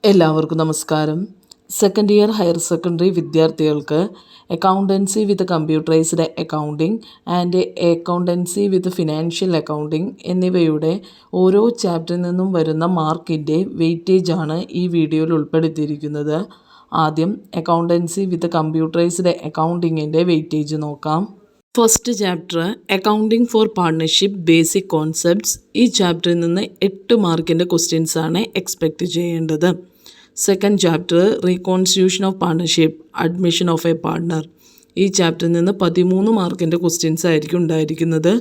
എല്ലാവർക്കും നമസ്കാരം. Second year higher secondary വിദ്യാർത്ഥികൾക്ക് accountancy with computerised accounting and accountancy with financial accounting എന്നിവയുടെ ഓരോ ചാപ്റ്ററിൽ നിന്നും വരുന്ന മാർക്കിൻ്റെ വെയിറ്റേജാണ് ഈ വീഡിയോയിൽ ഉൾപ്പെടുത്തിയിരിക്കുന്നത്. ആദ്യം അക്കൗണ്ടൻസി വിത്ത് കമ്പ്യൂട്ടറൈസ്ഡ് അക്കൗണ്ടിങ്ങിൻ്റെ വെയിറ്റേജ് നോക്കാം. First chapter accounting four partnership basic concepts. ഈ ചാപ്റ്ററിൽ നിന്ന് 8 മാർക്കിൻ്റെ ക്വസ്റ്റ്യൻസാണ് എക്സ്പെക്റ്റ് ചെയ്യേണ്ടത്. Second chapter reconstitution of partnership admission of a partner. ഈ ചാപ്റ്ററിൽ നിന്ന് 13 മാർക്കിൻ്റെ ക്വസ്റ്റ്യൻസ് ആയിരിക്കും ഉണ്ടായിരിക്കുന്നത്.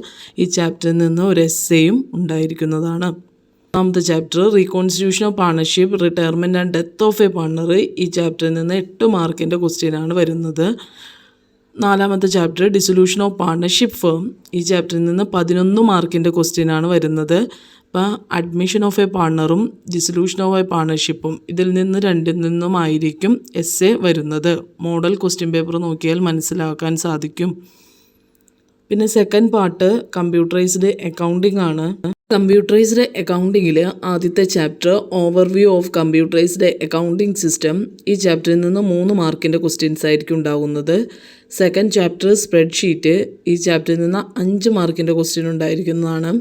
ഈ ചാപ്റ്ററിൽ നിന്ന് ഒരു എസ്സേയും ഉണ്ടായിരിക്കുന്നതാണ്. മൂന്നാമത്തെ chapter reconstitution of partnership retirement and death of a partner. ഈ ചാപ്റ്ററിൽ നിന്ന് 8 മാർക്കിൻ്റെ ക്വസ്റ്റ്യനാണ് വരുന്നത്. നാലാമത്തെ chapter dissolution of partnership firm. ഈ ചാപ്റ്ററിൽ നിന്ന് 11 മാർക്കിൻ്റെ ക്വസ്റ്റ്യനാണ് വരുന്നത്. അപ്പോൾ അഡ്മിഷൻ ഓഫ് എ പാർട്ണറും ഡിസൊല്യൂഷൻ ഓഫ് എ പാർട്ണർഷിപ്പും ഇതിൽ നിന്ന് രണ്ടിൽ നിന്നുമായിരിക്കും എസ്സേ വരുന്നത്. മോഡൽ ക്വസ്റ്റ്യൻ പേപ്പർ നോക്കിയാൽ മനസ്സിലാക്കാൻ സാധിക്കും. പിന്നെ സെക്കൻഡ് പാർട്ട് കമ്പ്യൂട്ടറൈസ്ഡ് അക്കൗണ്ടിംഗ് ആണ്. കമ്പ്യൂട്ടറൈസ്ഡ് അക്കൗണ്ടിങ്ങിൽ ആദ്യത്തെ chapter overview of computerised accounting system. ഈ ചാപ്റ്ററിൽ നിന്ന് 3 മാർക്കിൻ്റെ ക്വസ്റ്റ്യൻസ് ആയിരിക്കും ഉണ്ടാകുന്നത്. Second chapter spreadsheet. ഈ ചാപ്റ്ററിൽ നിന്ന് 5 മാർക്കിൻ്റെ ക്വസ്റ്റ്യൻ ഉണ്ടായിരിക്കുന്നതാണ്.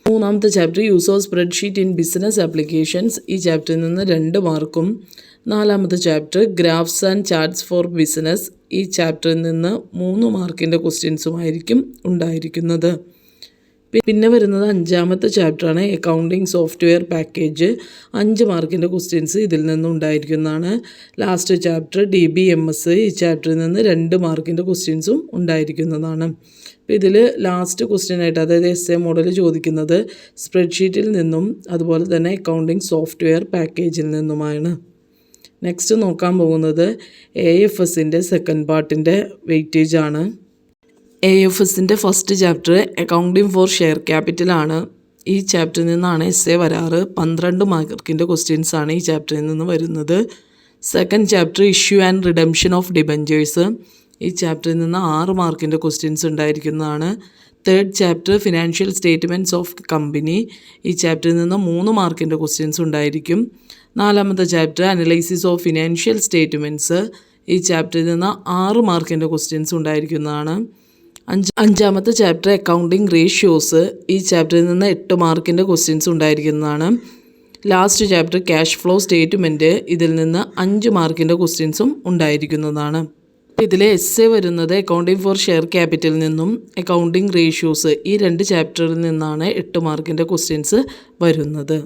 മൂന്നാമത്തെ chapter use of spreadsheet in business applications. ഈ ചാപ്റ്ററിൽ നിന്ന് 2 മാർക്കും. നാലാമത്തെ chapter graphs and charts for business. ഈ ചാപ്റ്ററിൽ നിന്ന് 3 മാർക്കിൻ്റെ ക്വസ്റ്റ്യൻസുമായിരിക്കും ഉണ്ടായിരിക്കുന്നത്. പിന്നെ വരുന്നത് 5ാമത്തെ ചാപ്റ്ററാണ് അക്കൗണ്ടിംഗ് സോഫ്റ്റ്വെയർ പാക്കേജ്. 5 മാർക്കിൻ്റെ ക്വസ്റ്റ്യൻസ് ഇതിൽ നിന്നും ഉണ്ടായിരിക്കുന്നതാണ്. Last chapter DBMS. ഈ ചാപ്റ്ററിൽ നിന്ന് 2 മാർക്കിൻ്റെ ക്വസ്റ്റ്യൻസും ഉണ്ടായിരിക്കുന്നതാണ്. അപ്പോൾ ഇതിൽ ലാസ്റ്റ് ക്വസ്റ്റ്യനായിട്ട്, അതായത് എസ്സേ മോഡൽ ചോദിക്കുന്നത് സ്പ്രെഡ്ഷീറ്റിൽ നിന്നും അതുപോലെ തന്നെ അക്കൗണ്ടിംഗ് സോഫ്റ്റ്വെയർ പാക്കേജിൽ നിന്നുമാണ്. നെക്സ്റ്റ് നോക്കാൻ പോകുന്നത് AFSൻ്റെ സെക്കൻഡ് പാർട്ടിൻ്റെ വെയിറ്റേജ് ആണ്. AFSൻ്റെ first chapter accounting for share ക്യാപിറ്റലാണ്. ഈ ചാപ്റ്ററിൽ നിന്നാണ് എസ്സേ വരാറ്. 12 മാർക്കിൻ്റെ ക്വസ്റ്റ്യൻസാണ് ഈ ചാപ്റ്ററിൽ നിന്ന് വരുന്നത്. Second chapter issue and redemption of debentures. ഈ ചാപ്റ്ററിൽ നിന്ന് 6 മാർക്കിൻ്റെ ക്വസ്റ്റ്യൻസ് ഉണ്ടായിരിക്കുന്നതാണ്. Third chapter financial statements of company. ഈ ചാപ്റ്ററിൽ നിന്ന് 3 മാർക്കിൻ്റെ ക്വസ്റ്റ്യൻസ് ഉണ്ടായിരിക്കും. നാലാമത്തെ chapter analysis of financial statements. ഈ ചാപ്റ്ററിൽ നിന്ന് 6 മാർക്കിൻ്റെ ക്വസ്റ്റ്യൻസ് ഉണ്ടായിരിക്കുന്നതാണ്. അഞ്ചാമത്തെ ചാപ്റ്റർ അക്കൗണ്ടിംഗ് റേഷ്യോസ്. ഈ ചാപ്റ്ററിൽ നിന്ന് 8 മാർക്കിൻ്റെ ക്വസ്റ്റ്യൻസ് ഉണ്ടായിരിക്കുന്നതാണ്. Last chapter cash flow statement. ഇതിൽ നിന്ന് 5 മാർക്കിൻ്റെ ക്വസ്റ്റ്യൻസും ഉണ്ടായിരിക്കുന്നതാണ്. ഇതിലെ എസ്സേ വരുന്നത് അക്കൗണ്ടിംഗ് ഫോർ ഷെയർ ക്യാപിറ്റലിൽ നിന്നും അക്കൗണ്ടിംഗ് റേഷ്യോസ്, ഈ 2 ചാപ്റ്ററിൽ നിന്നാണ് 8 മാർക്കിൻ്റെ ക്വസ്റ്റ്യൻസ് വരുന്നത്.